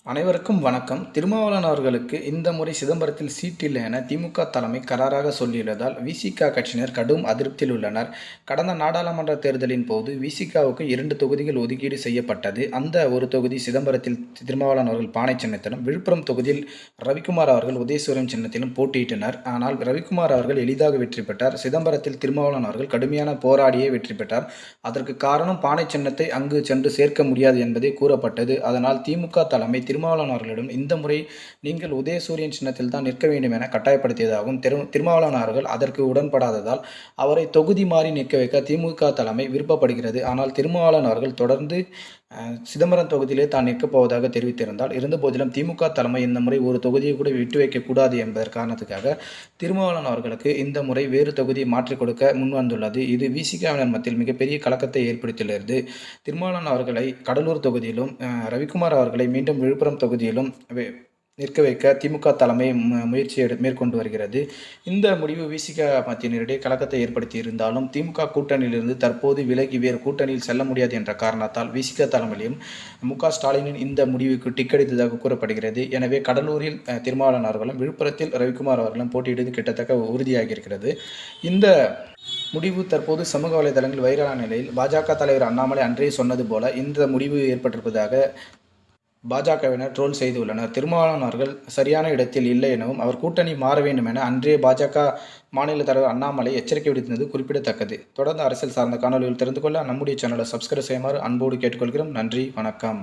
அனைவருக்கும் வணக்கம். திருமாவளவன் அவர்களுக்கு இந்த முறை சிதம்பரத்தில் சீட் இல்லை என திமுக தலைமை கராராக சொல்லியுள்ளதால் விசிக கட்சியினர் கடும் அதிருப்தியில் உள்ளனர். கடந்த நாடாளுமன்ற தேர்தலின் போது விசிகவுக்கு 2 தொகுதிகள் ஒதுக்கீடு செய்யப்பட்டது. அந்த ஒரு தொகுதி சிதம்பரத்தில் திருமாவளவன் அவர்கள் பானை சின்னத்திலும், விழுப்புரம் தொகுதியில் ரவிக்குமார் அவர்கள் உதயசூரியன் சின்னத்திலும் போட்டியிட்டனர். ஆனால் ரவிக்குமார் அவர்கள் எளிதாக வெற்றி பெற்றார். சிதம்பரத்தில் திருமாவளவன் அவர்கள் கடுமையான போராடியே வெற்றி பெற்றார். அதற்கு காரணம் பானை சின்னத்தை அங்கு சென்று சேர்க்க முடியாது என்பதே கூறப்பட்டது. அதனால் திமுக தலைமை திருமாவளவன் அவர்களிடம் இந்த முறை நீங்கள் உதயசூரியன் சின்னத்தில் தான் நிற்க வேண்டும் என கட்டாயப்படுத்தியதாகவும், திருமாவளவன் அவர்கள் அதற்கு உடன்படாததால் அவரை தொகுதி மாறி நிற்க வைக்க திமுக தலைமை விருப்பப்படுகிறது. ஆனால் திருமாவளவன் அவர்கள் தொடர்ந்து சிதம்பரம் தொகுதியிலே தான் நிற்கப் போவதாக தெரிவித்திருந்தால், இருந்தபோதிலும் திமுக தலைமை இந்த முறை ஒரு தொகுதியை கூட விட்டு வைக்கக்கூடாது என்பதன் காரணத்துக்காக திருமாவளவன் அவர்களுக்கு இந்த முறை வேறு தொகுதியை மாற்றிக் கொடுக்க முன்வந்துள்ளது. இது விசிகவினர் மத்தியில் மிகப்பெரிய கலக்கத்தை ஏற்படுத்தியுள்ளது. திருமாவளவன் அவர்களை கடலூர் தொகுதியிலும், ரவிக்குமார் அவர்களை மீண்டும் விழுப்புரம் தொகுதியிலும் நிற்க வைக்க திமுக தலைமை முயற்சி மேற்கொண்டு வருகிறது. இந்த முடிவு விசிக மத்தியினரிடையே கலக்கத்தை ஏற்படுத்தி இருந்தாலும், திமுக கூட்டணியிலிருந்து தற்போது விலகி வேறு கூட்டணியில் செல்ல முடியாது என்ற காரணத்தால் விசிக தலைமையிலும் மு.க.ஸ்டாலினின் இந்த முடிவுக்கு டிக்கெடுத்ததாக கூறப்படுகிறது. எனவே கடலூரில் திருமாவளவன் அவர்களும், விழுப்புரத்தில் ரவிக்குமார் அவர்களும் போட்டியிடுவது கிட்டத்தட்ட உறுதியாகியிருக்கிறது. இந்த முடிவு தற்போது சமூக வலைதளங்கள் வைரலான நிலையில், பாஜக தலைவர் அண்ணாமலை அன்றே சொன்னது போல இந்த முடிவு ஏற்பட்டிருப்பதாக பாஜகவினர் ட்ரோல் செய்துள்ளனர். திருமாவளவன் அவர்கள் சரியான இடத்தில் இல்லை எனவும், அவர் கூட்டணி மாற வேண்டும் என அன்றே பாஜக மாநில தலைவர் அண்ணாமலை எச்சரிக்கை விடுத்தது குறிப்பிடத்தக்கது. தொடர்ந்து அரசியல் சார்ந்த காணொலிகள் தெரிந்து கொள்ள நம்முடைய சேனலை சப்ஸ்கிரைப் செய்யுமாறு அன்போடு கேட்டுக்கொள்கிறோம். நன்றி, வணக்கம்.